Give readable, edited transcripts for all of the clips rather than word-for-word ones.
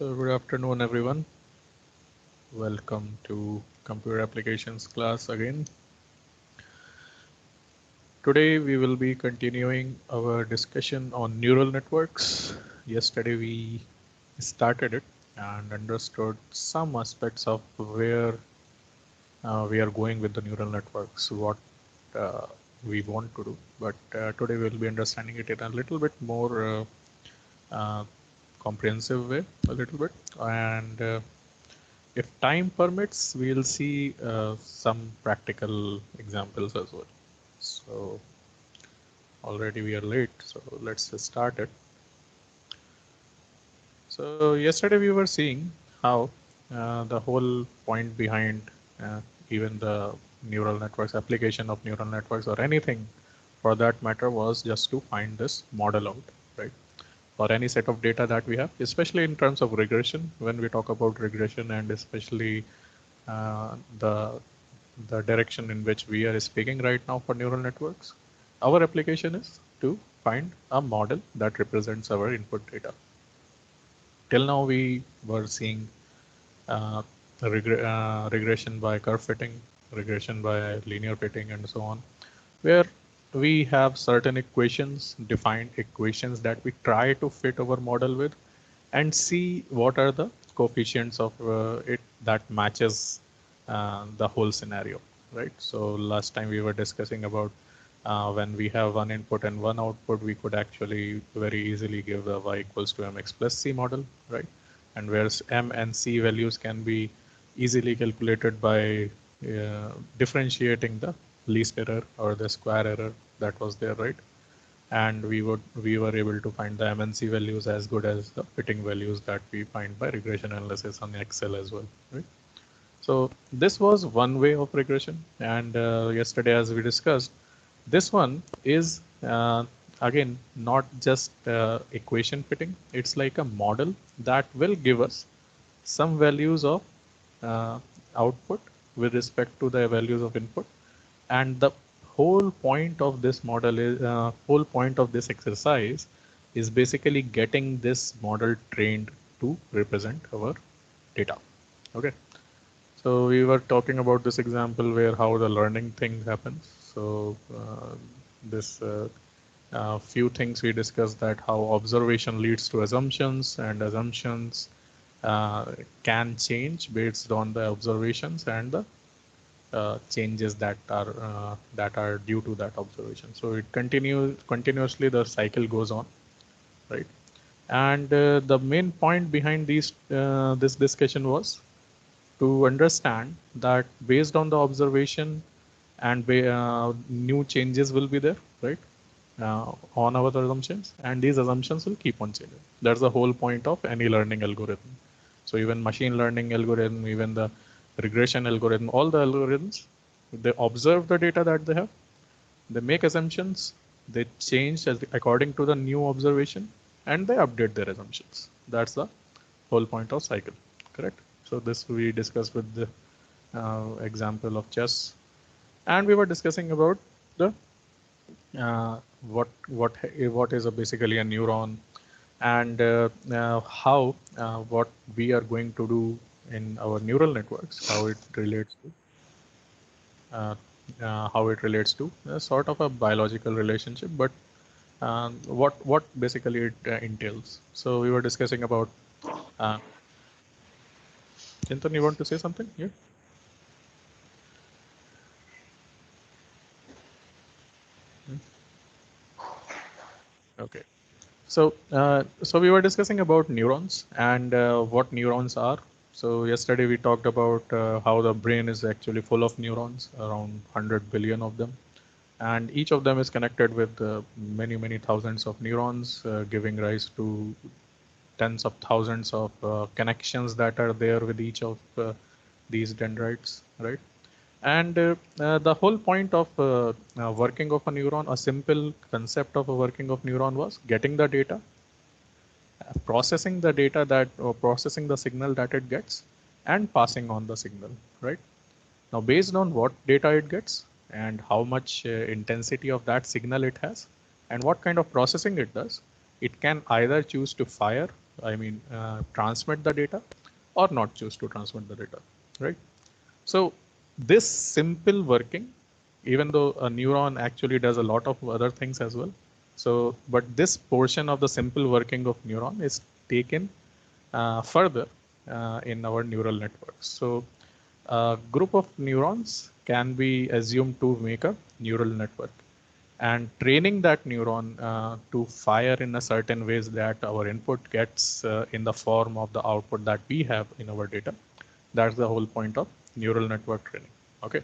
So good afternoon, everyone. Welcome to Computer Applications class again. Today we will be continuing our discussion on neural networks. Yesterday we started it and understood some aspects of where we are going with the neural networks, what uh, we want to do. But today we'll be understanding it in a little bit more uh, comprehensive way, a little bit. And if time permits, we'll see some practical examples as well. So already we are late, so let's start it. So yesterday we were seeing how the whole point behind even the neural networks, application of neural networks or anything for that matter was just to find this model out, right? Or any set of data that we have, especially in terms of regression, when we talk about regression and especially uh, the the direction in which we are speaking right now for neural networks, our application is to find a model that represents our input data. Till now, we were seeing uh, regression by curve fitting, regression by linear fitting, and so on, where we have certain equations, defined equations that we try to fit our model with and see what are the coefficients of it that matches the whole scenario, right? So last time we were discussing about when we have one input and one output, we could actually very easily give the y equals to mx plus c model, right? And whereas m and c values can be easily calculated by differentiating the least error or the square error that was there, right? And we were able to find the MNC values as good as the fitting values that we find by regression analysis on Excel as well, right? So this was one way of regression, and yesterday, as we discussed, this one is again not just equation fitting. It's like a model that will give us some values of uh, output with respect to the values of input, and the whole point of this model is whole point of this exercise is basically getting this model trained to represent our data. Okay, so we were talking about this example where how the learning thing happens. So this few things we discussed, that how observation leads to assumptions, and assumptions can change based on the observations and the changes that are due to that observation. So it continuously, the cycle goes on, right? And the main point behind this discussion was to understand that based on the observation and new changes will be there, right? On our assumptions, and these assumptions will keep on changing. That's the whole point of any learning algorithm. So even machine learning algorithm, even the regression algorithm, all the algorithms, they observe the data that they have, they make assumptions, they change according to the new observation, and they update their assumptions. That's the whole point of cycle, correct? So this we discussed with the example of chess, and we were discussing about the what is basically a neuron, and how what we are going to do in our neural networks, uh, how it relates to sort of a biological relationship, but what basically it entails. So we were discussing about. Uh, Chintan, you want to say something here? Hmm? Okay. So we were discussing about neurons and what neurons are. So yesterday we talked about how the brain is actually full of neurons, around 100 billion of them, and each of them is connected with many thousands of neurons, giving rise to tens of thousands of connections that are there with each of these dendrites, right? And the whole point of working of a neuron, a simple concept of a working of neuron was getting the data, processing the data that, or processing the signal that it gets, and passing on the signal, right? Now, based on what data it gets and how much intensity of that signal it has, and what kind of processing it does, it can either choose to fire transmit the data or not choose to transmit the data, right? So this simple working, even though a neuron actually does a lot of other things as well. So, but this portion of the simple working of neuron is taken further in our neural networks. So a group of neurons can be assumed to make a neural network, and training that neuron to fire in a certain ways that our input gets in the form of the output that we have in our data. That's the whole point of neural network training. Okay.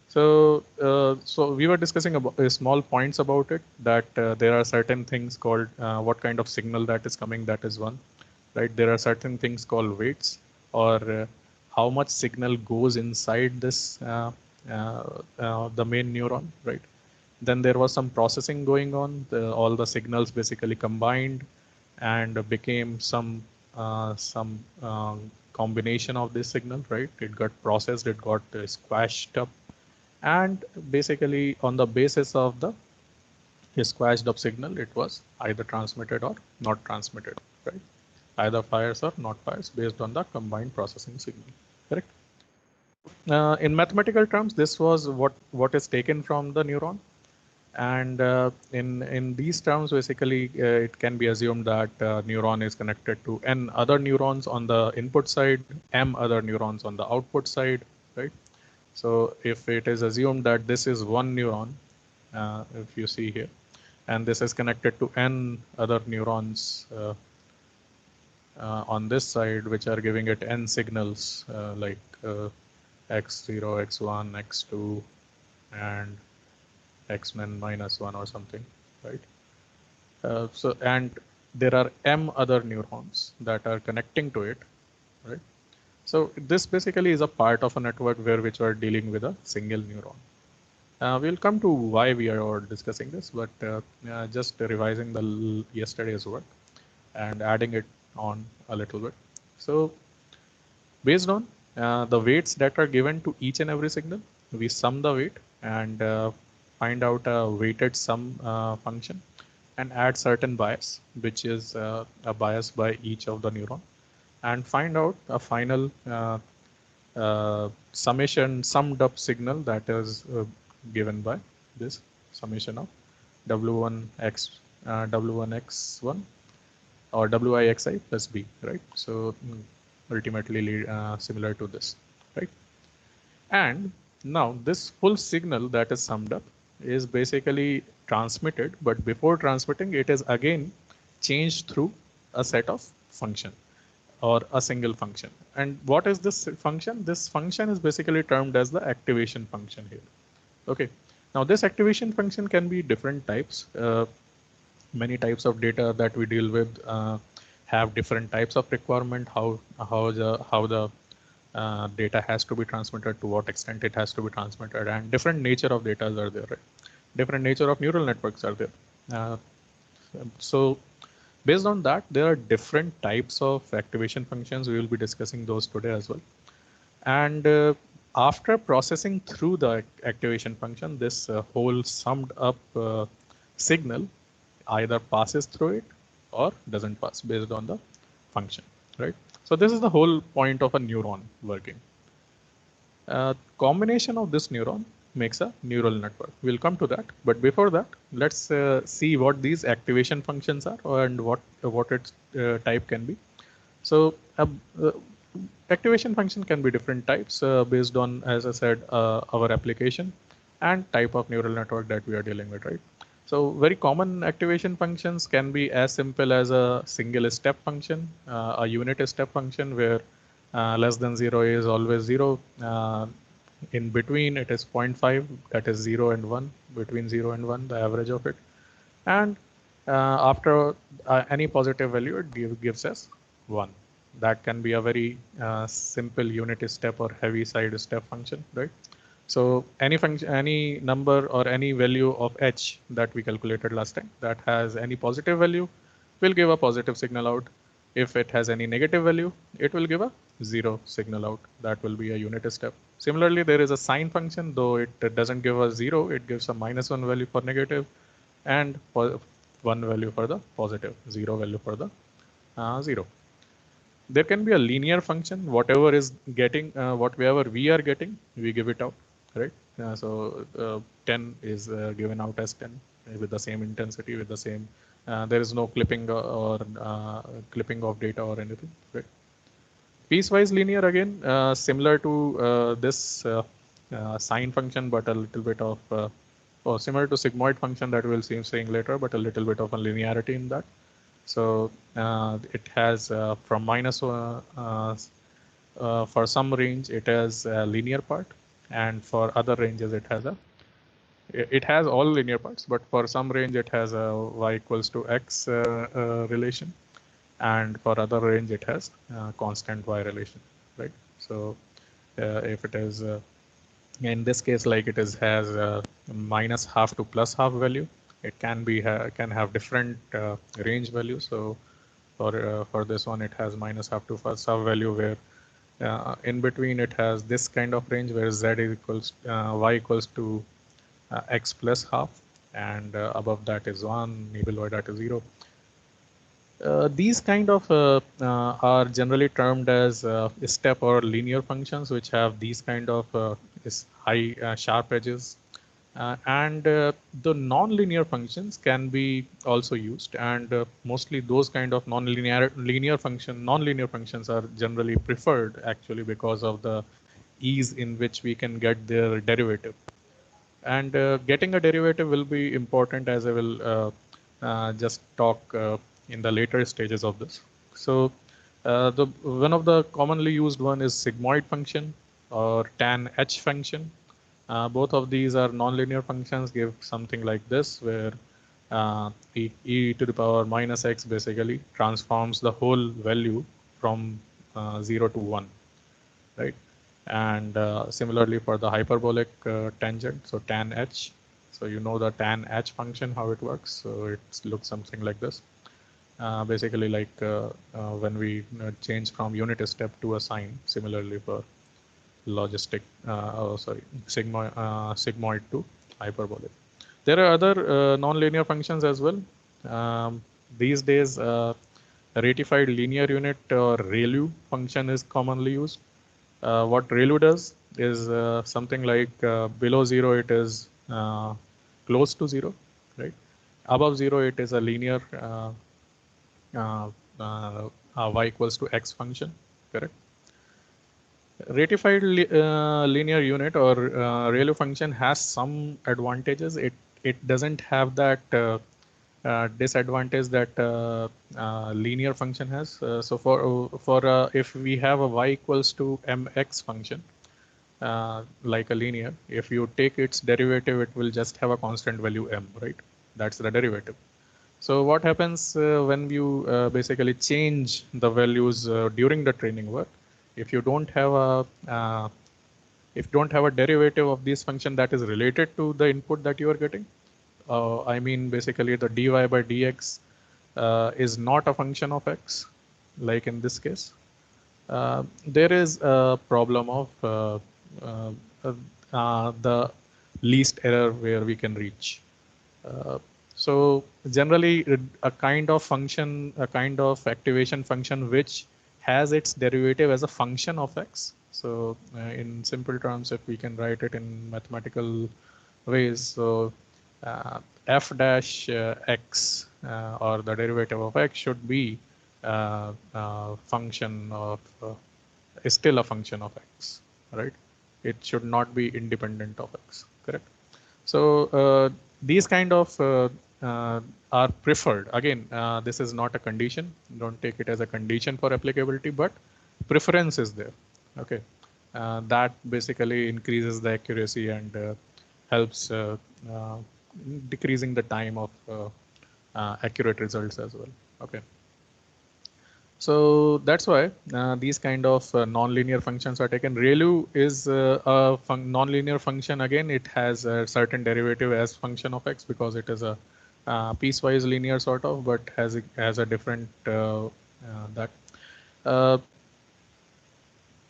So we were discussing about small points about it, that there are certain things called what kind of signal that is coming. That is one, right? There are certain things called weights, or how much signal goes inside this the main neuron, right? Then there was some processing going on. All the signals basically combined and became some combination of this signal, right? It got processed, it got squashed up, and basically on the basis of the squashed up signal, it was either transmitted or not transmitted, right? Either fires or not fires based on the combined processing signal, correct? In mathematical terms, this was what is taken from the neuron. And in these terms, basically, it can be assumed that neuron is connected to n other neurons on the input side, m other neurons on the output side, right? So if it is assumed that this is one neuron, if you see here, and this is connected to n other neurons on this side, which are giving it n signals like x0, x1, x2, and xn minus 1 or something, right? And there are m other neurons that are connecting to it, right? So this basically is a part of a network which we're dealing with a single neuron. We'll come to why we are discussing this, but just revising the yesterday's work and adding it on a little bit. So based on the weights that are given to each and every signal, we sum the weight and find out a weighted sum function and add certain bias, which is a bias by each of the neuron, and find out a final summation summed up signal that is given by this summation of w1x w1x1 or wixi plus b, right? So ultimately similar to this, right? And now this full signal that is summed up is basically transmitted, but before transmitting, it is again changed through a set of function or a single function. And what is this function? This function is basically termed as the activation function here. Okay. Now this activation function can be different types. Many types of data that we deal with have different types of requirement, how the data has to be transmitted, to what extent it has to be transmitted, and different nature of data are there, right? Different nature of neural networks are there. So based on that, there are different types of activation functions. We will be discussing those today as well. And after processing through the activation function, this whole summed up signal either passes through it or doesn't pass based on the function, right? So this is the whole point of a neuron working. Combination of this neuron makes a neural network. We'll come to that, but before that, let's see what these activation functions are and what its type can be. So activation function can be different types based on, as I said, our application and type of neural network that we are dealing with, right? So very common activation functions can be as simple as a single step function, a unit step function where less than 0 is always 0. In between it is 0.5, that is 0 and 1, between 0 and 1, the average of it. And after any positive value, it gives us 1. That can be a very simple unit step or heavy side step function, right? So any function, any number or any value of h that we calculated last time that has any positive value will give a positive signal out. If it has any negative value, it will give a 0 signal out. That will be a unit step. Similarly, there is a sine function, though it doesn't give a 0, it gives a -1 value for negative and 1 value for the positive, 0 value for the 0. There can be a linear function, whatever is getting, whatever we are getting, we give it out, right? So 10 is given out as 10 with the same intensity, with the same, there is no clipping or clipping of data or anything, right? Piecewise linear again, similar to this sine function, but a little bit of, or similar to sigmoid function that we'll see saying later, but a little bit of a linearity in that. So it has from minus for some range it has a linear part, and for other ranges it has all linear parts, but for some range it has a y equals to x relation, and for other range it has constant y relation, right? So if it is in this case, like it is has minus half to plus half value, it can be can have different range values. So for this one, it has minus half to plus half value, where in between it has this kind of range where z is equals y equals to x plus half, and above that is 1, below that is 0. These kind of are generally termed as step or linear functions, which have these kind of high sharp edges. And the non-linear functions can be also used, and mostly those kind of non-linear functions are generally preferred, actually, because of the ease in which we can get their derivative. And getting a derivative will be important, as I will just talk in the later stages of this. So the one of the commonly used one is sigmoid function or tan h function. Both of these are nonlinear functions, give something like this, where e to the power minus x basically transforms the whole value from 0 to 1, right? And similarly for the hyperbolic tangent, so tan h. So you know the tan h function, how it works. So it looks something like this. Basically like when we change from unit step to a sine, similarly for logistic, sigmoid to hyperbolic. There are other nonlinear functions as well. These days, ratified linear unit or ReLU function is commonly used. What ReLU does is something like below 0 it is close to 0, right? Above 0 it is a linear uh, y equals to x function, correct? Ratified linear unit or ReLU function has some advantages. It doesn't have that disadvantage that linear function has. So for if we have a y equals to mx function, like a linear, if you take its derivative, it will just have a constant value m, right? That's the derivative. So what happens when you basically change the values during the training work? If you don't have a derivative of this function that is related to the input that you are getting, I mean basically the dy by dx is not a function of x, like in this case. There is a problem of the least error where we can reach. So generally a kind of function, a kind of activation function which has its derivative as a function of x. So in simple terms, if we can write it in mathematical ways, so f dash x or the derivative of x should be function of is still a function of x, right? It should not be independent of x, correct? So these kind of are preferred. Again, this is not a condition. Don't take it as a condition for applicability, but preference is there. Okay, that basically increases the accuracy and helps decreasing the time of accurate results as well. Okay. So that's why these kind of nonlinear functions are taken. ReLU is a nonlinear function. Again, it has a certain derivative as function of x because it is a piecewise linear sort of, but has a different that. Uh,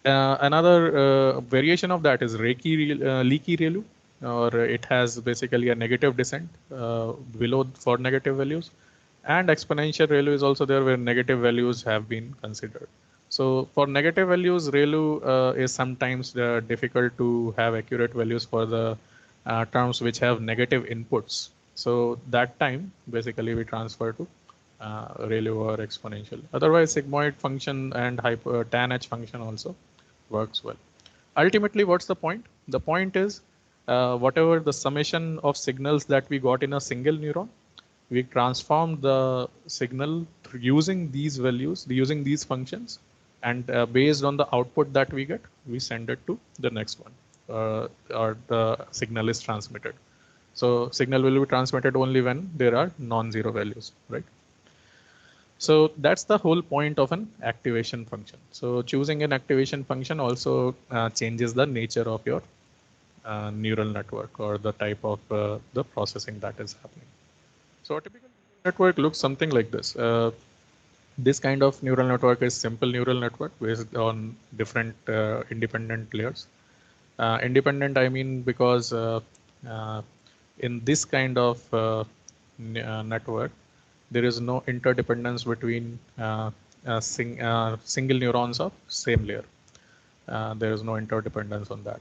Another variation of that is leaky ReLU, or it has basically a negative descent below for negative values. And exponential ReLU is also there where negative values have been considered. So for negative values, ReLU is sometimes difficult to have accurate values for the terms which have negative inputs. So that time, basically, we transfer to ReLU or exponential. Otherwise, sigmoid function and tan H function also works well. Ultimately, what's the point? The point is whatever the summation of signals that we got in a single neuron, we transform the signal using these values, using these functions, and based on the output that we get, we send it to the next one, or the signal is transmitted. So signal will be transmitted only when there are non-zero values, right? So that's the whole point of an activation function. So choosing an activation function also changes the nature of your neural network or the type of the processing that is happening. So a typical neural network looks something like this. This kind of neural network is simple neural network based on different independent layers. Independent, I mean, because uh, in this kind of network, there is no interdependence between single neurons of same layer. There is no interdependence on that.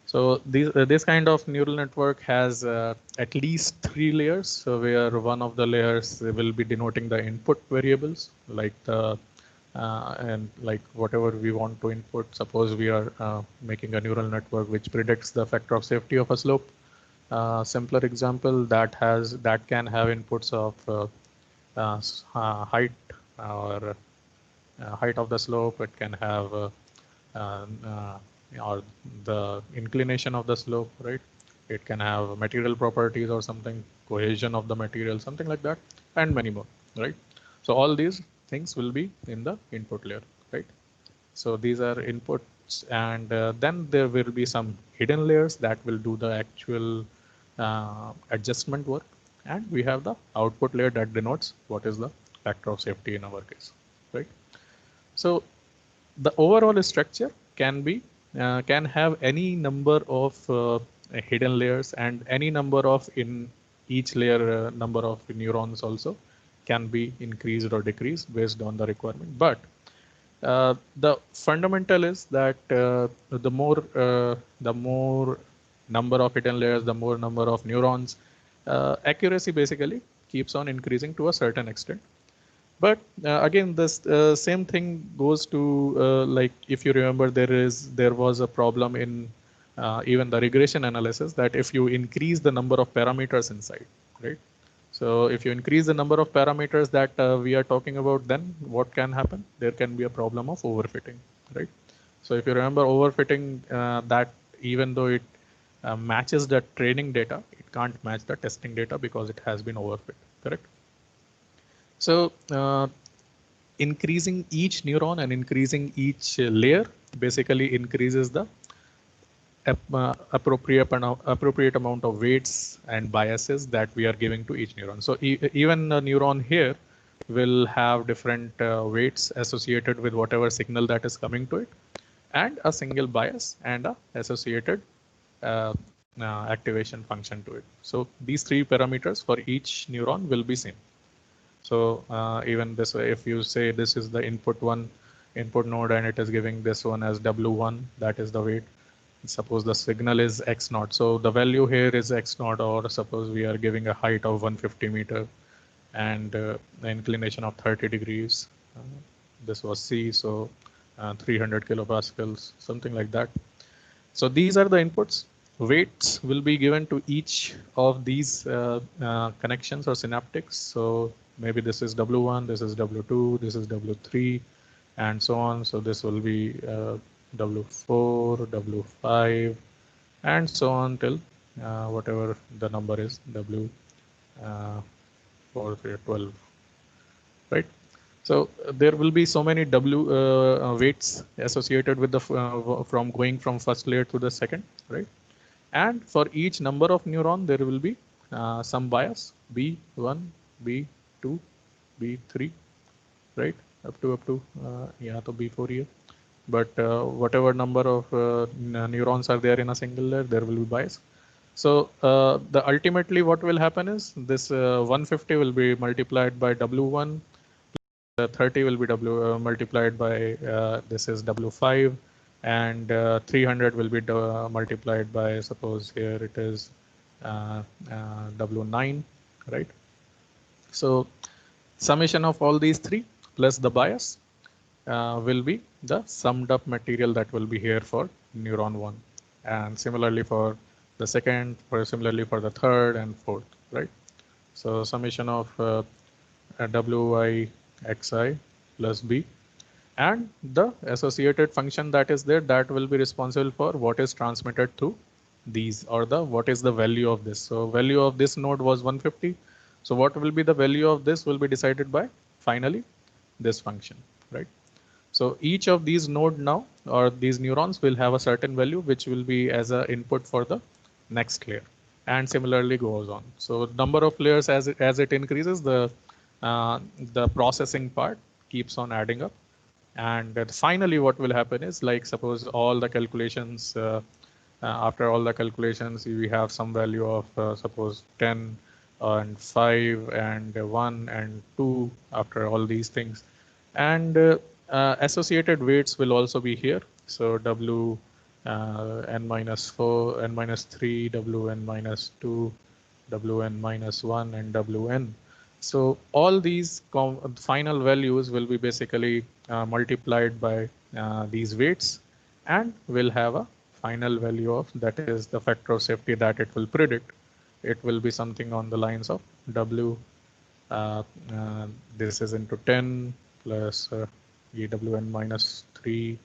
So this kind of neural network has at least 3 layers. So where one of the layers will be denoting the input variables, like the and like whatever we want to input. Suppose we are making a neural network which predicts the factor of safety of a slope. Simpler example that can have inputs of height or height of the slope. It can have uh, uh, or the inclination of the slope, right? It can have material properties or something, cohesion of the material, something like that, and many more, right? So all these things will be in the input layer, right? So these are inputs, and then there will be some hidden layers that will do the actual adjustment work. And we have the output layer that denotes what is the factor of safety in our case, right? So the overall structure can have any number of hidden layers, and any number of in each layer number of neurons also can be increased or decreased based on the requirement. But the fundamental is that the more number of hidden layers, the more number of neurons, accuracy basically keeps on increasing to a certain extent. But again, this same thing goes to like if you remember, there was a problem in even the regression analysis that if you increase the number of parameters inside, right? So if you increase the number of parameters that we are talking about, then what can happen? There can be a problem of overfitting, right? So if you remember overfitting, that even though it matches the training data, it can't match the testing data because it has been overfit, correct? So increasing each neuron and increasing each layer basically increases the appropriate amount of weights and biases that we are giving to each neuron. So even a neuron here will have different weights associated with whatever signal that is coming to it, and a single bias and a associated uh, activation function to it. So these 3 parameters for each neuron will be same. So even this way, if you say this is the input node, and it is giving this one as W1, that is the weight. Suppose the signal is X naught. So the value here is X naught, or suppose we are giving a height of 150 meter and the inclination of 30 degrees. This was C, so 300 kilopascals, something like that. So these are the inputs. Weights will be given to each of these connections or synaptics. So maybe this is W1, this is W2, this is W3, and so on. So this will be W4, W5, and so on till whatever the number is, W4, 12, right? So there will be so many W weights associated with the from going from first layer to the second, right? And for each number of neuron, there will be some bias, B1, B2, B3, right? Up to yeah, to B4 here. But whatever number of neurons are there in a single layer, there will be bias. So the ultimately what will happen is this 150 will be multiplied by W1, 30 will be multiplied by this is W5, and 300 will be multiplied by, suppose here it is W9, right? So summation of all these three plus the bias will be the summed up material that will be here for neuron 1, and similarly for the second, similarly for the third and fourth, right? So summation of Wi xi plus b, and the associated function that is there, that will be responsible for what is transmitted through these, or the what is the value of this. So value of this node was 150. So what will be the value of this will be decided by finally this function, right? So each of these node now, or these neurons, will have a certain value which will be as an input for the next layer, and similarly goes on. So number of layers as it increases, the processing part keeps on adding up, and finally what will happen is, like suppose all the calculations after all the calculations we have some value of suppose 10 and 5 and 1 and 2 after all these things, and associated weights will also be here. So W n minus 4, n minus 3, W n minus 2, W n minus 1, and W n. So all these final values will be basically multiplied by these weights, and will have a final value of, that is the factor of safety that it will predict. It will be something on the lines of W, this is into 10 plus Wn minus 3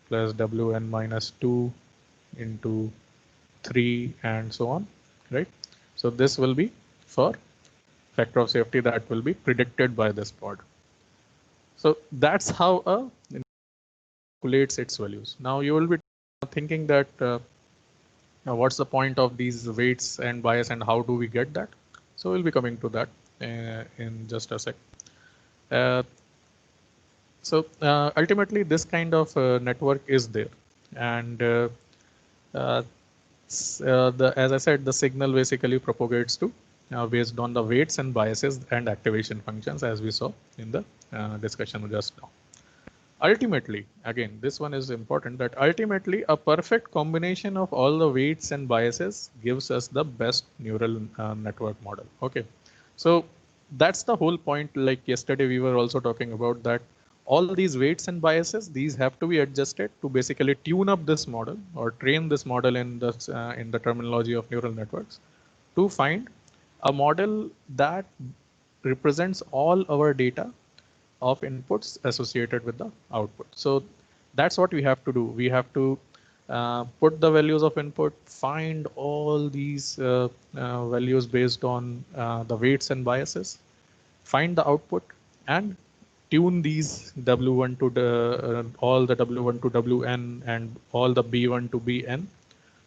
plus Wn minus 2 into 3 and so on, right? So this will be for factor of safety that will be predicted by this pod. So that's how a calculates its values. Now you will be thinking that what's the point of these weights and bias and how do we get that? So we'll be coming to that in just a sec. So ultimately this kind of network is there, and as I said, the signal basically propagates to based on the weights and biases and activation functions, as we saw in the discussion just now. Ultimately, again, this one is important, that ultimately a perfect combination of all the weights and biases gives us the best neural network model. Okay, so that's the whole point. Like yesterday, we were also talking about that all these weights and biases, these have to be adjusted to basically tune up this model or train this model in the terminology of neural networks to find a model that represents all our data of inputs associated with the output. So that's what we have to do. We have to put the values of input, find all these values based on the weights and biases, find the output, and tune these W1 to the all the W1 to Wn and all the B1 to Bn,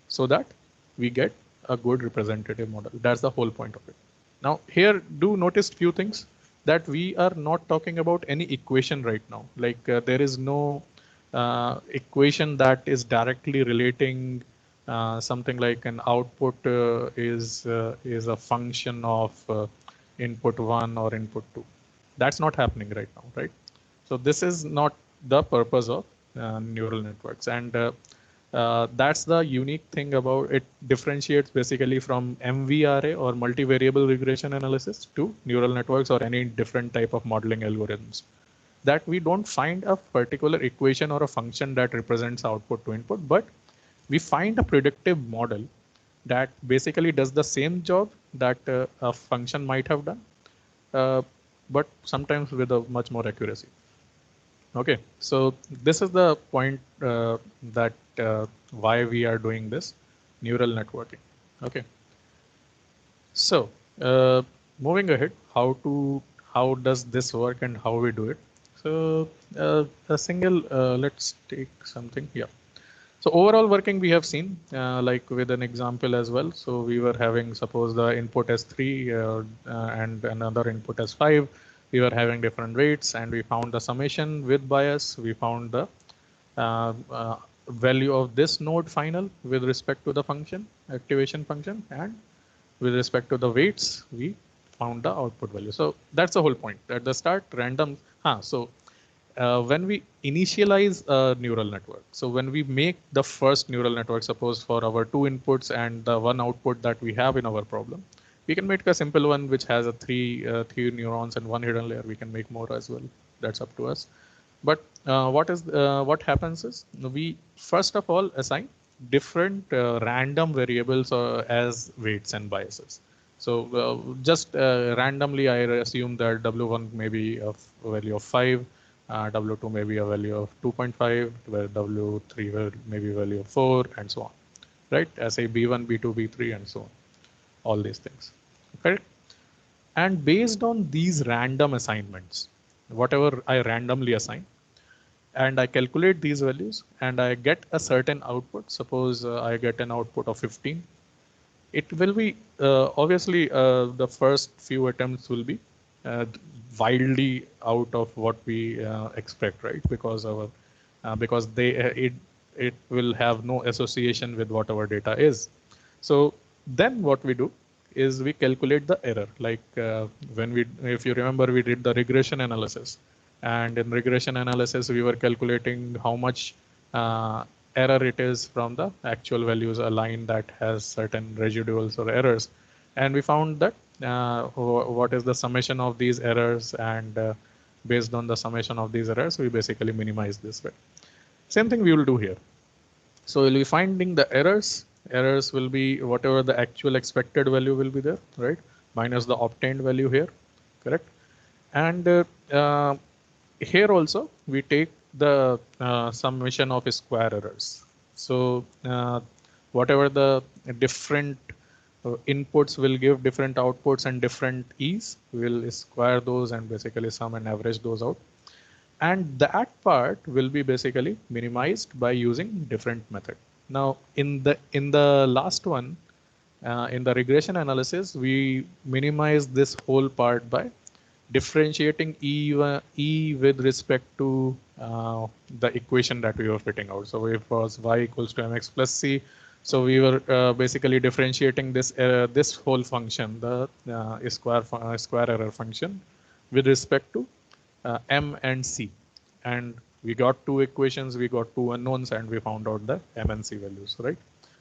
so that we get a good representative model. That's the whole point of it. Now here, do notice few things, that we are not talking about any equation right now. Like there is no equation that is directly relating something like an output is a function of input 1 or input 2. That's not happening right now, right? So this is not the purpose of neural networks, and that's the unique thing about it. Differentiates basically from MVRA or multivariable regression analysis to neural networks or any different type of modeling algorithms. That we don't find a particular equation or a function that represents output to input, but we find a predictive model that basically does the same job that a function might have done, but sometimes with a much more accuracy. Okay, so this is the point that why we are doing this neural networking. Okay, so moving ahead, how does this work and how we do it? So a single let's take something here. So overall working we have seen like with an example as well. So we were having, suppose the input as 3 and another input as 5. We were having different weights, and we found the summation with bias. We found the value of this node final with respect to the function. activation function, and with respect to the weights, we found the output value. So that's the whole point. At the start, random. When we initialize a neural network, so when we make the first neural network, suppose for our 2 inputs and the 1 output that we have in our problem, we can make a simple one which has a three neurons and 1 hidden layer. We can make more as well. That's up to us. But what happens is we first of all assign different random variables as weights and biases. So just randomly, I assume that W1 may be a value of 5, W2 may be a value of 2.5, where W3 will maybe value of 4, and so on. Right? As a B1, B2, B3, and so on. All these things. Correct? And based on these random assignments, whatever I randomly assign, and I calculate these values and I get a certain output. Suppose I get an output of 15. It will be obviously the first few attempts will be wildly out of what we expect, right? Because it will have no association with what our data is. So then what we do is we calculate the error. Like if you remember, we did the regression analysis, and in regression analysis, we were calculating how much error it is from the actual values, a line that has certain residuals or errors. And we found that what is the summation of these errors, and based on the summation of these errors, we basically minimize this. Right? Same thing we will do here. So we'll be finding the errors. Errors will be whatever the actual expected value will be there, right? Minus the obtained value here, correct? And here also we take the summation of square errors. So whatever the different inputs will give different outputs and different e's, we'll square those and basically sum and average those out. And that part will be basically minimized by using different method. Now in the last one, in the regression analysis, we minimize this whole part by differentiating E with respect to the equation that we were fitting out. So if it was y equals to mx plus c, so we were basically differentiating this whole function, the square error function, with respect to m and c. And we got 2 equations, we got 2 unknowns, and we found out the m and c values, right?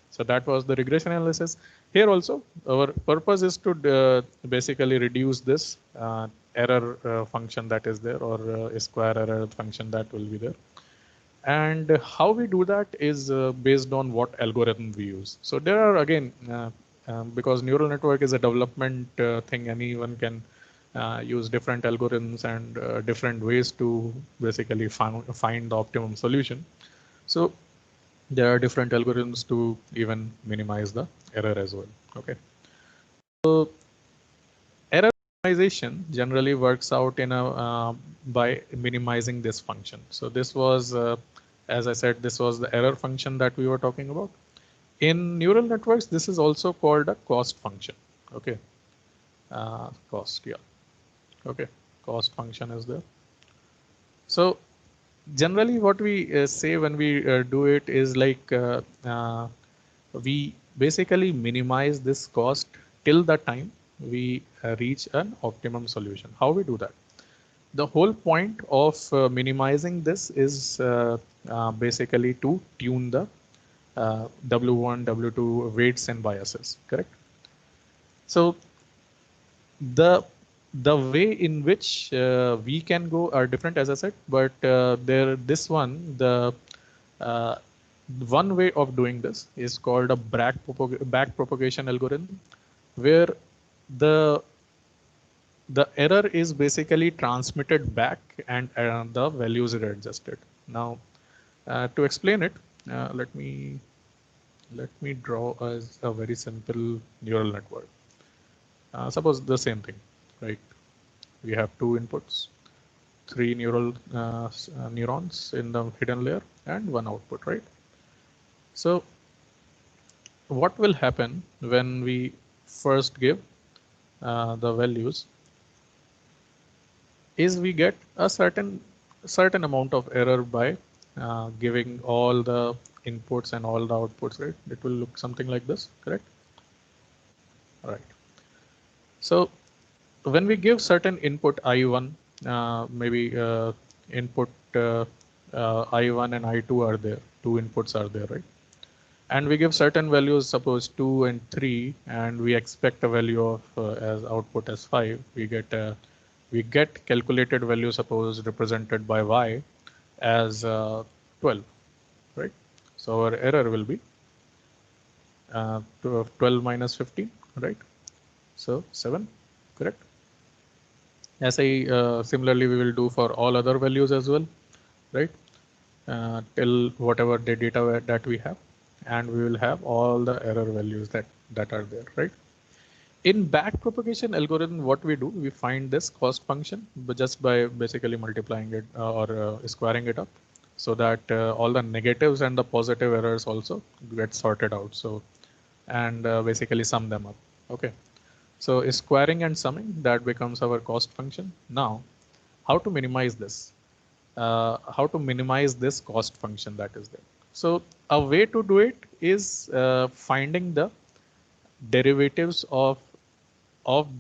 So that was the regression analysis. Here also, our purpose is to basically reduce this error function that is there, or a square error function that will be there. And how we do that is based on what algorithm we use. So there are, again, because neural network is a development thing, anyone can use different algorithms and different ways to basically find the optimum solution. So there are different algorithms to even minimize the error as well. Okay. So error minimization generally works out in a by minimizing this function. So this was, as I said, this was the error function that we were talking about. In neural networks, this is also called a cost function. Okay. Cost, yeah. Okay. Cost function is there. So generally what we say when we do it is like we basically minimize this cost till the time we reach an optimum solution. How we do that? The whole point of minimizing this is basically to tune the W1, W2 weights and biases, correct? So the way in which we can go are different, as I said, but this one, the one way of doing this is called a back propagation algorithm, where the error is basically transmitted back and the values are adjusted. Now, to explain it, let me draw a very simple neural network. Suppose the same thing, right? We have 2 inputs, 3 neurons in the hidden layer, and 1 output, right? So what will happen when we first give the values is we get a certain amount of error by giving all the inputs and all the outputs, right? It will look something like this, correct? All right. So when we give certain input I1, maybe input I1 and I2 are there, two inputs are there, right? And we give certain values, suppose 2 and 3, and we expect a value of as output as 5. We get calculated value, suppose represented by y as 12, right? So our error will be 12 minus 15, right? So 7, correct? As I similarly we will do for all other values as well, right? Till whatever the data that we have, and we will have all the error values that are there, right? In backpropagation algorithm, what we do, we find this cost function, but just by basically multiplying it or squaring it up, so that all the negatives and the positive errors also get sorted out. So, and basically sum them up. Okay. So squaring and summing, that becomes our cost function. Now, how to minimize this? How to minimize this cost function that is there? So a way to do it is finding the derivatives of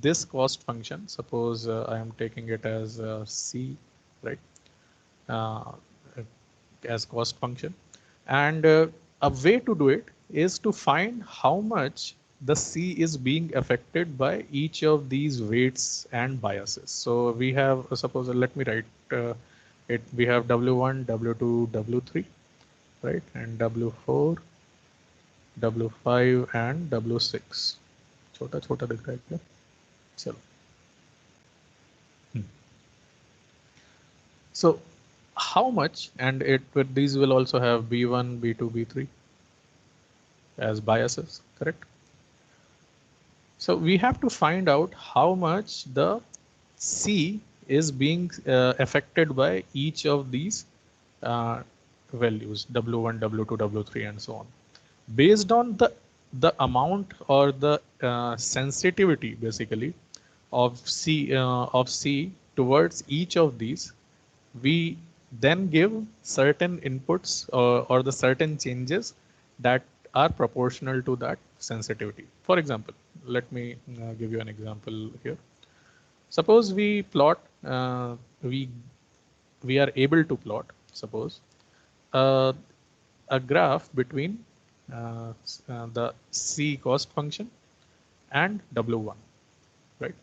this cost function. Suppose I am taking it as C, right, uh, as cost function. And a way to do it is to find how much the C is being affected by each of these weights and biases. So we have, suppose, let me write it. We have W1, W2, W3, right, and W4, W5, and W6. छोटा छोटा दिख रहा है क्या? चलो. So how much, and these will also have B1, B2, B3 as biases, correct? So we have to find out how much the C is being affected by each of these values, W1, W2, W3, and so on. Based on the amount or the sensitivity, basically, of C towards each of these, we then give certain inputs or the certain changes that are proportional to that sensitivity. For example, let me give you an example here. Suppose we plot, we are able to plot, suppose, a graph between the C cost function and W1, right?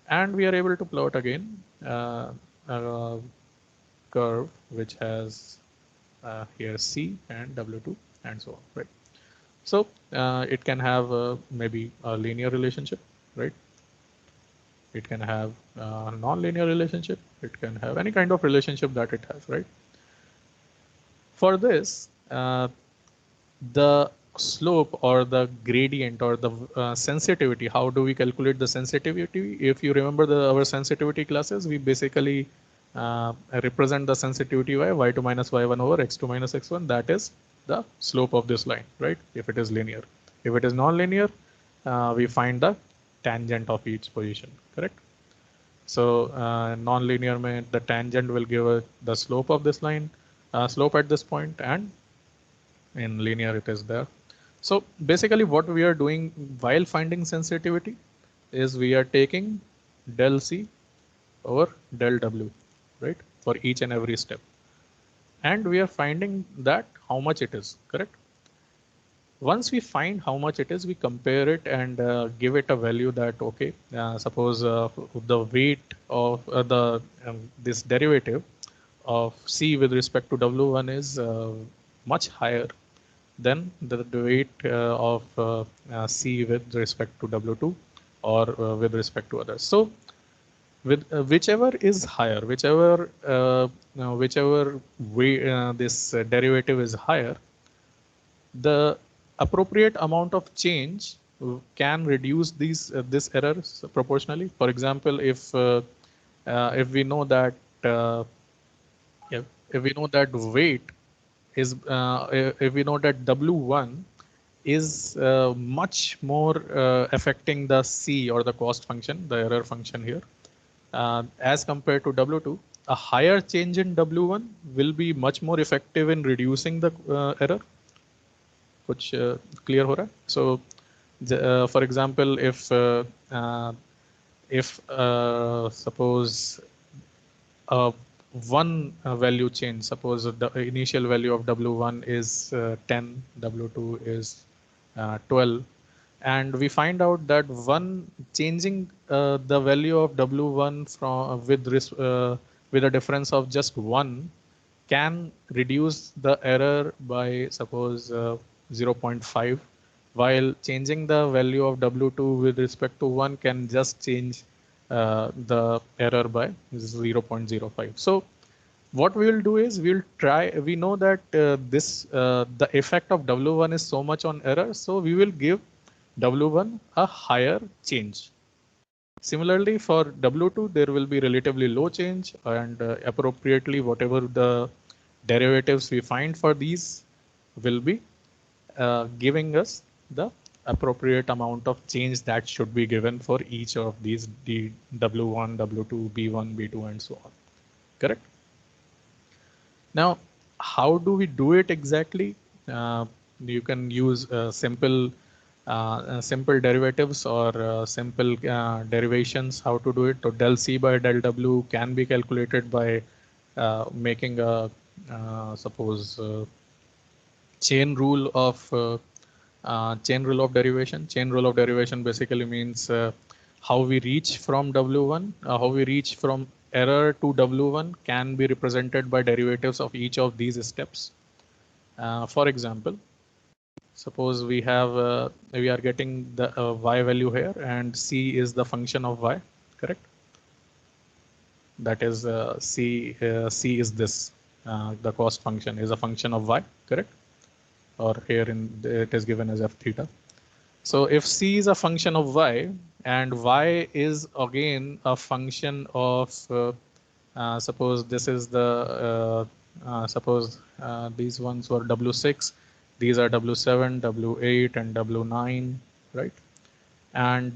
And we are able to plot again a curve which has here C and W2 and so on, right? So it can have maybe a linear relationship, right? It can have a non-linear relationship. It can have any kind of relationship that it has, right? For this, the slope or the gradient or the sensitivity, how do we calculate the sensitivity? If you remember our sensitivity classes, we basically represent the sensitivity by y2 minus y1 over x2 minus x1. That is the slope of this line, right? If it is linear. If it is non-linear, we find the tangent of each position, correct? So non-linear means the tangent will give the slope of this line, slope at this point, and in linear it is there. So basically what we are doing while finding sensitivity is we are taking del C over del W, right, for each and every step. And we are finding that how much it is, correct? Once we find how much it is, we compare it and give it a value that, okay, suppose the weight of this derivative of C with respect to W1 is much higher than the weight of C with respect to W2 or with respect to others. So with whichever is higher, whichever way this derivative is higher, the appropriate amount of change can reduce this errors proportionally. For example, if we know that if we know that weight is if we know that W1 is much more affecting the C or the cost function, the error function here, as compared to W2, a higher change in W1 will be much more effective in reducing the error. कुछ clear हो रहा है? So for example, if suppose one value change, suppose the initial value of W1 is 10, W2 is 12, and we find out that one changing the value of W1 from with a difference of just 1 can reduce the error by suppose 0.5, while changing the value of W2 with respect to 1 can just change the error by 0.05. So what we will do is we know that the effect of W1 is so much on error, so we will give W1 a higher change. Similarly, for W2, there will be relatively low change, and appropriately whatever the derivatives we find for these will be giving us the appropriate amount of change that should be given for each of these W1, W2, B1, B2, and so on. Correct? Now, how do we do it exactly? You can use simple derivatives or simple derivations. How to do it? So del C by del W can be calculated by making a suppose chain rule of derivation. Chain rule of derivation basically means how we reach from W1, how we reach from error to W1 can be represented by derivatives of each of these steps. For example, suppose we are getting the y value here, and C is the function of y, correct? That is C is this, the cost function is a function of y, correct? Or here it is given as f theta. So if C is a function of y and y is again a function of suppose this is the suppose these ones were W6, these are W7, W8, and W9, right? And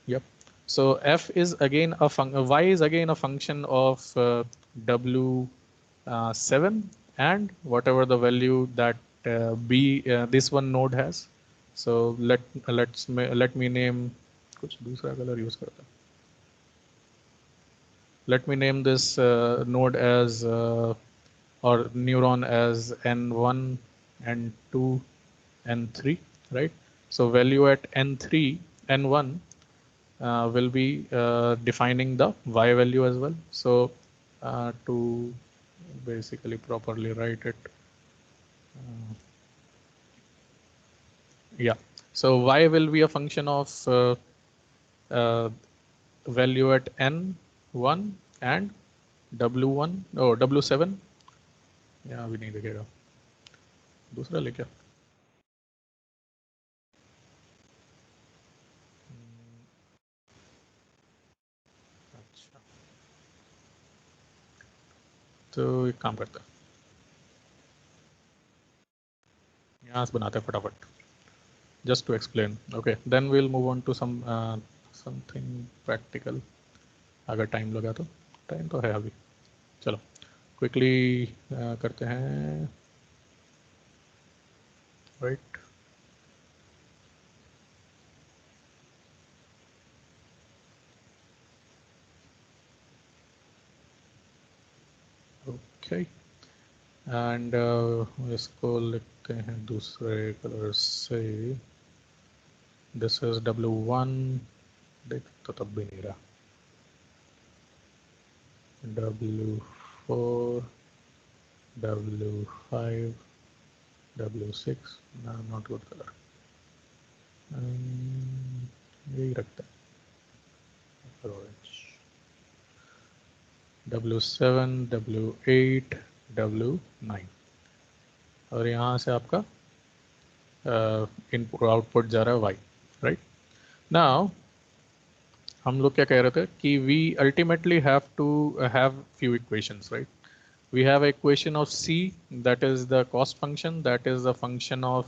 yep. So f is again y is again a function of W7 and whatever the value that this one node has. So let me name कुछ दूसरा color use करता. Let me name this node as or neuron as N1, N2, N3, right? So value at N3, N1 will be defining the y value as well. So to basically properly write it, yeah. So y will be a function of value at N1 and W1 or W7. Yeah, we need to get a दूसरा लेके अच्छा तो एक काम करता है यहाँ से बनाते हैं फटाफट just to explain. Okay, then we'll move on to something practical. अगर टाइम लगा तो टाइम तो है अभी. चलो क्विकली करते हैं. राइट. ओके एंड इसको लिखते हैं दूसरे कलर से. This is W1. देख तो तब भी नहीं रहा. W4, W5, W6. not good color. यही रखते हैं. Orange. W7, W8, W9. और यहाँ से आपका इनपुट आउटपुट जा रहा है y, राइट? नाउ हम लोग क्या कह रहे थे कि we ultimately have to have few equations, right? We have an equation of C, that is the cost function, that is the function of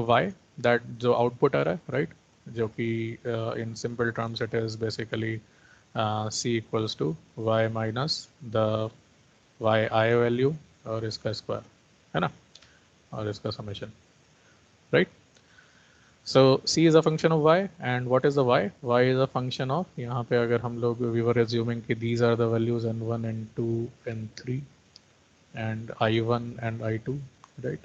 y, that जो output आ रहा है, right? जो कि in simple terms it is basically C equals to y minus the yi value और इसका square है ना और इसका summation, right? So C is a function of y, and what is the y? Y is a function of, यहाँ पे अगर हम लोग we were assuming कि these are the values n1, n2, n3 and I1 and I2, right?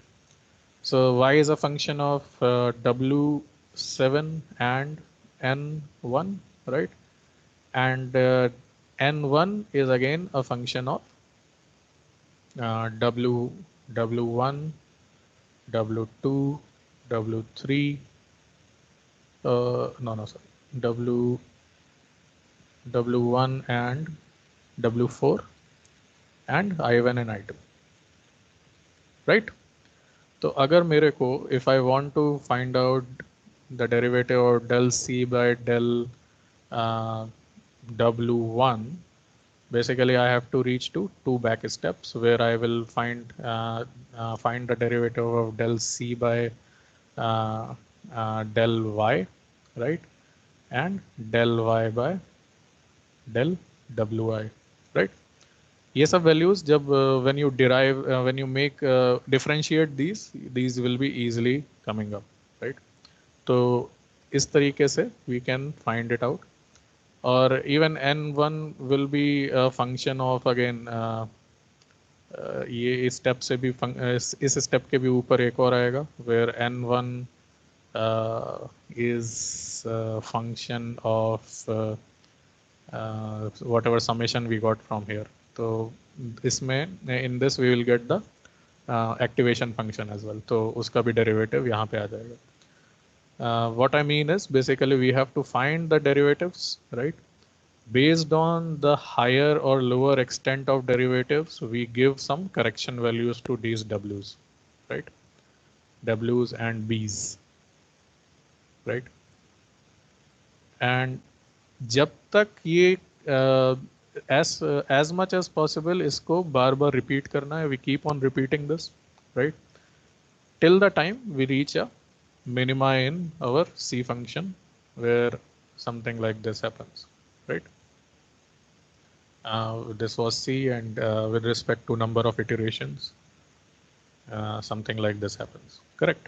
So y is a function of W7 and N1, right? And N1 is again a function of W1, W2, W3, no, sorry, W1 and W4 and I1 and I2, right? तो अगर मेरे को if I want to find out the derivative of del C by del W1, basically I have to reach to two back steps where I will find the derivative of del C by del Y, right? And del Y by del Wi, right? ये सब values जब when you derive when you make differentiate these will be easily coming up, right? तो इस तरीके से we can find it out, और even n1 will be a function of again ये इस step से भी इस step के भी ऊपर एक और आएगा where n1 is a function of whatever summation we got from here. तो इसमें in this we will get the activation function as well. तो उसका भी derivative यहाँ पे आ जाएगा. What I mean is basically we have to find the derivatives, right? Based on the higher or lower extent of derivatives, we give some correction values to these W's, right? W's and B's, right? And जब तक ये as much as possible इसको बार बार repeat करना है, we keep on repeating this, right? Till the time we reach a minima in our C function where something like this happens, right? This was C, and with respect to number of iterations, something like this happens, correct?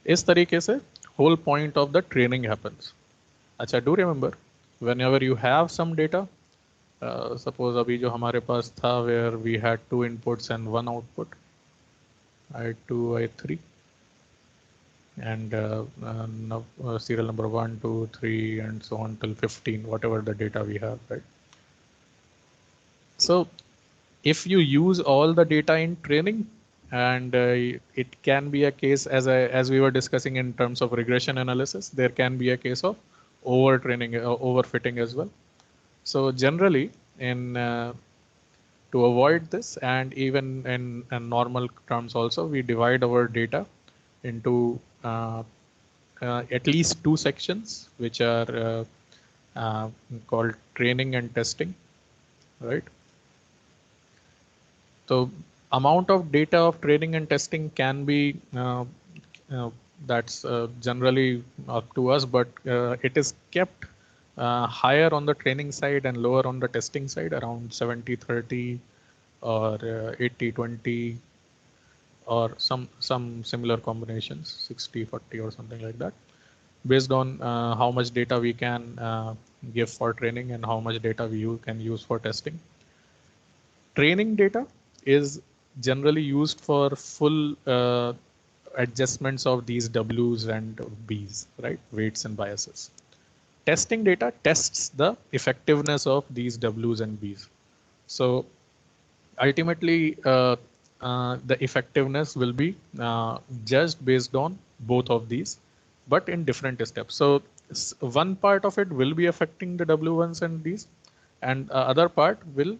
इस तरीके से whole point of the training happens. अच्छा, do remember whenever you have some data, suppose अभी जो हमारे पास था where we had two inputs and one output, I2, I3, and serial number 1, 2, 3, and so on till 15, whatever the data we have, right? So if you use all the data in training, and it can be a case as we were discussing in terms of regression analysis, there can be a case of overtraining, overfitting as well. So generally in to avoid this, and even in normal terms also, we divide our data into at least two sections, which are called training and testing, right? So amount of data of training and testing can be that's generally up to us, but it is kept higher on the training side and lower on the testing side, around 70-30 or 80-20 or some similar combinations, 60-40 or something like that, based on how much data we can give for training and how much data we can use for testing. Training data is generally used for full adjustments of these W's and B's, right? Weights and biases. Testing data tests the effectiveness of these W's and B's. So ultimately, the effectiveness will be judged based on both of these, but in different steps. So one part of it will be affecting the W1s and B's, and other part will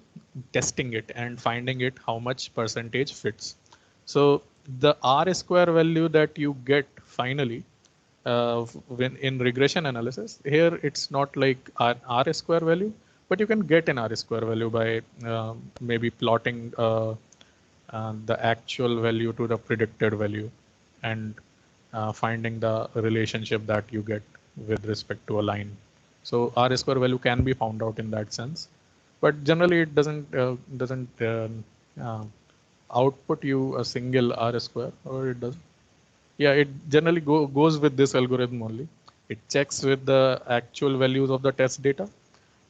testing it and finding it how much percentage fits. So the R square value that you get finally when in regression analysis, here it's not like R square value, but you can get an R square value by maybe plotting the actual value to the predicted value and finding the relationship that you get with respect to a line. So R square value can be found out in that sense, but generally it doesn't output you a single R square, or it does. Yeah, it generally goes with this algorithm only. It checks with the actual values of the test data,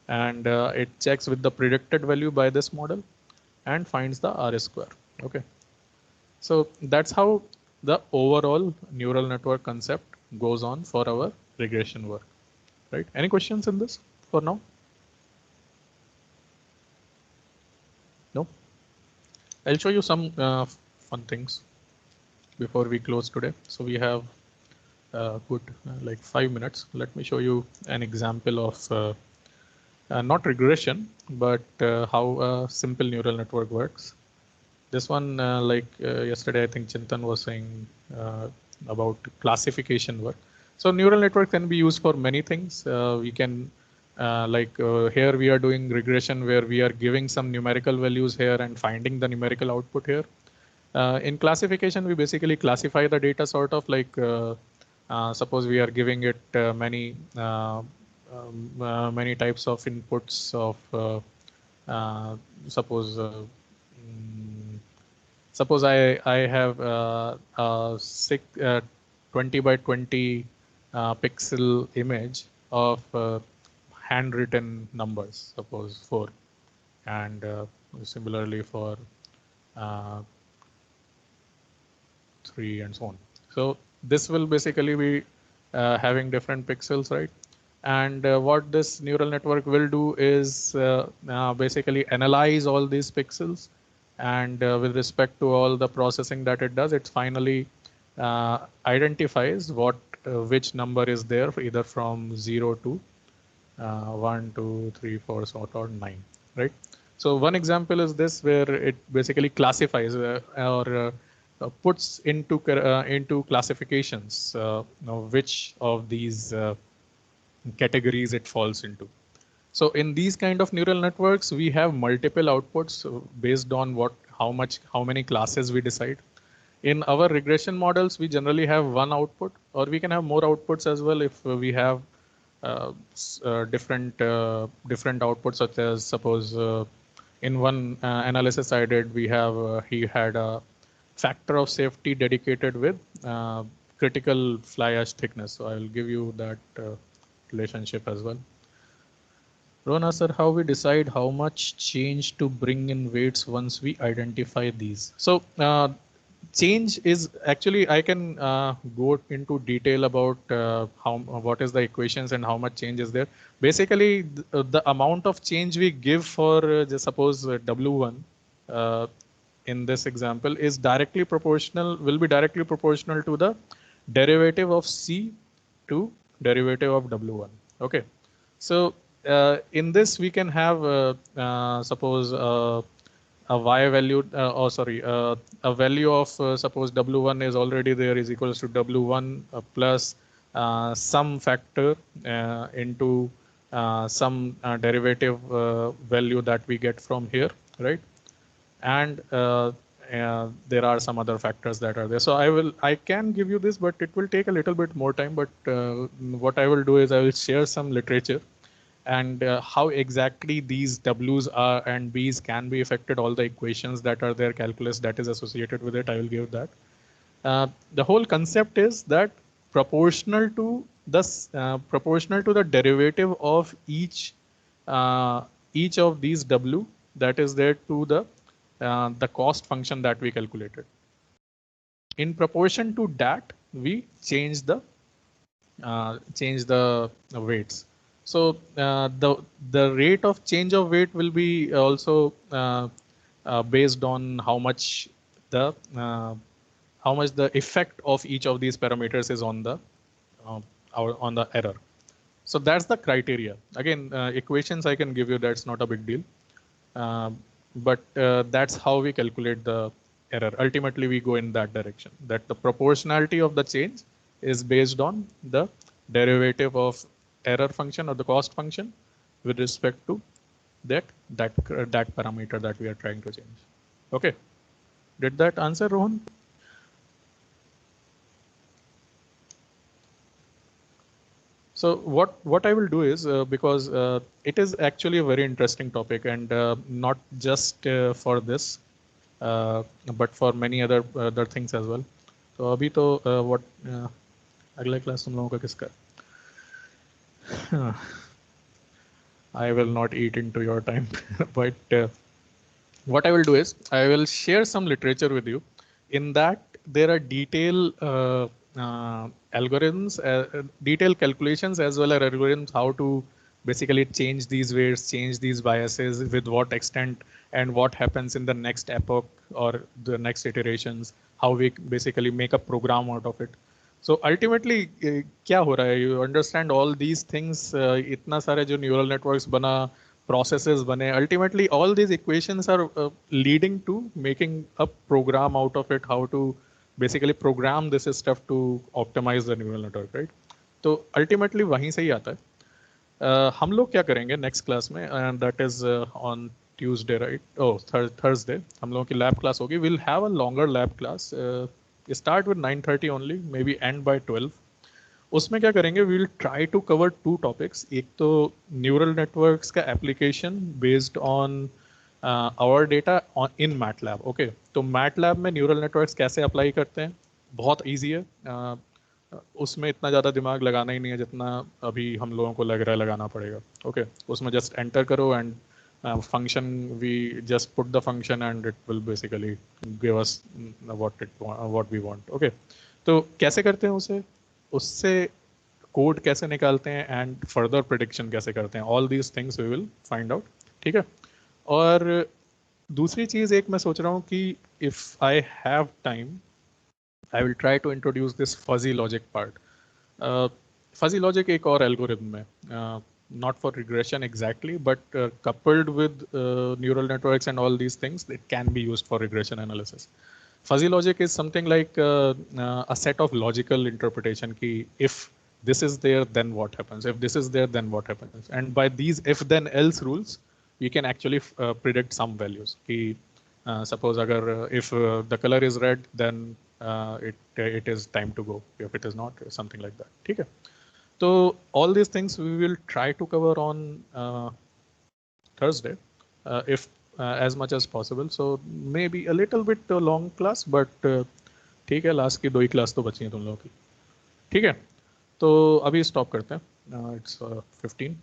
and it checks with the predicted value by this model and finds the R square. Okay. So that's how the overall neural network concept goes on for our regression work, right? Any questions in this for now? No? I'll show you some fun things before we close today. So we have good like 5 minutes. Let me show you an example of not regression, but how a simple neural network works. This one, yesterday, I think Chintan was saying about classification work. So neural network can be used for many things. We can, here we are doing regression where we are giving some numerical values here and finding the numerical output here. In classification, we basically classify the data sort of like, suppose we are giving it many types of inputs of, suppose mm, suppose I have a 20 by 20 pixel image of handwritten numbers, suppose 4, and similarly for uh, 3 and so on. So this will basically be having different pixels, right? And what this neural network will do is basically analyze all these pixels, and with respect to all the processing that it does, it finally identifies which number is there, either from 0 to 1, 2, 3, 4, so on 9, right? So one example is this, where it basically classifies or puts into classifications which of these categories it falls into. So in these kind of neural networks, we have multiple outputs based on how many classes we decide. In our regression models, we generally have one output, or we can have more outputs as well if we have different outputs, such as suppose in one analysis I did, he had a factor of safety dedicated with critical fly ash thickness. So I will give you that relationship as well. Rona sir, how we decide how much change to bring in weights once we identify these? So change is actually, I can go into detail about what is the equations and how much change is there. Basically, the amount of change we give for just suppose W1 uh, in this example is will be directly proportional to the derivative of C to derivative of W1. Okay. So in this, we can have suppose a y value, or sorry, a value of suppose W1 is already there, is equals to W1 plus some factor into some derivative value that we get from here, right? And there are some other factors that are there. So I can give you this, but it will take a little bit more time. But what I will do is I will share some literature, and how exactly these W's are and B's can be affected, all the equations that are there, calculus that is associated with it, I will give that. The whole concept is that proportional to the derivative of each of these W that is there to the cost function that we calculated. In proportion to that, we change the weights. So the rate of change of weight will be also based on the uh, how much the effect of each of these parameters is on uh, on the error. So that's the criteria. Again, equations I can give you. That's not a big deal. But that's how we calculate the error. Ultimately, we go in that direction, that the proportionality of the change is based on the derivative of error function or the cost function with respect to that parameter that we are trying to change. Okay. Did that answer, Rohan? So what I will do is because it is actually a very interesting topic, and not just for this, uh, but for many other things as well. तो अभी तो what अगला class तुम लोगों का किसका है? I will not eat into your time, but what I will do is I will share some literature with you. In that, there are algorithms, detailed calculations, as well as algorithms how to basically change these weights, change these biases, with what extent, and what happens in the next epoch or the next iterations. How we basically make a program out of it. So ultimately, क्या हो रहा है? You understand all these things. इतना सारे जो neural networks बना, processes बने. Ultimately, all these equations are leading to making a program out of it. How to basically program this stuff to optimize the neural network, right? तो ultimately वहीं से ही आता है. हम लोग क्या करेंगे नेक्स्ट क्लास में, and that is on Tuesday, right? Oh Thursday हम लोगों की लैब क्लास होगी. Will have a longer lab class, start with 9:30 only, maybe end by 12. उसमें क्या करेंगे, we will try to cover two topics. एक तो न्यूरल नेटवर्क्स का application based on our data in MATLAB. Okay, तो MATLAB में neural networks कैसे apply करते हैं, बहुत ईजी है. उसमें इतना ज़्यादा दिमाग लगाना ही नहीं है जितना अभी हम लोगों को लग रहा है लगाना पड़ेगा. ओके, उसमें जस्ट एंटर करो and function, we just put the function and it will basically give us what we want. Okay, तो कैसे करते हैं उसे, उससे कोड कैसे निकालते हैं, एंड फर्दर प्रिडिक्शन कैसे करते हैं, all these things we will find out. ठीक है. और दूसरी चीज़ एक मैं सोच रहा हूँ कि if I have time, I will try to introduce this fuzzy logic part. Fuzzy logic एक और algorithm है, not for regression exactly, but coupled with neural networks and all these things, it can be used for regression analysis. Fuzzy logic is something like a set of logical interpretation ki if this is there, then what happens? If this is there, then what happens? And by these if then else rules, you can actually predict some values. Ki, suppose agar if the color is red, then it is time to go. If it is not, something like that. ठीक है. So all these things we will try to cover on Thursday, if as much as possible. So maybe a little bit long class, but ठीक है, last की 2 ही class तो बची हैं तुम लोगों की. ठीक है, तो अभी स्टॉप करते हैं. It's 15.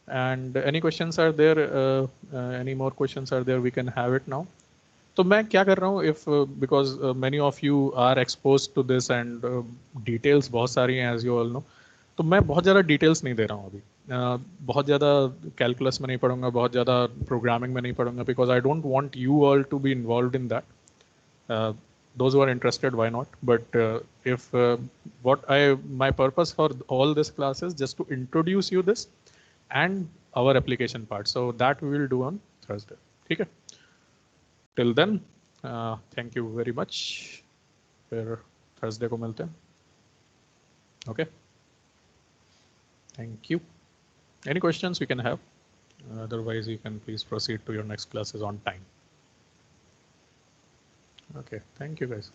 And any questions are there? Any more questions are there? We can have it now. तो मैं क्या कर रहा हूँ, if because many of you are expose to this and details बहुत सारी हैं, एज यू ऑल नो. तो मैं बहुत ज़्यादा डिटेल्स नहीं दे रहा हूँ अभी. बहुत ज़्यादा कैलकुलस में नहीं पढ़ूंगा, बहुत ज़्यादा प्रोग्रामिंग में नहीं पढ़ूंगा, because I don't want you all to be involve in that. those who are interested, why not? But if what my purpose for all this class is just to introduce you this and our application part. So that we will do on Thursday. ठीक है. Till then, thank you very much. फिर Thursday को मिलते हैं. Okay. Thank you. Any questions we can have? Otherwise, you can please proceed to your next classes on time. Okay. Thank you, guys.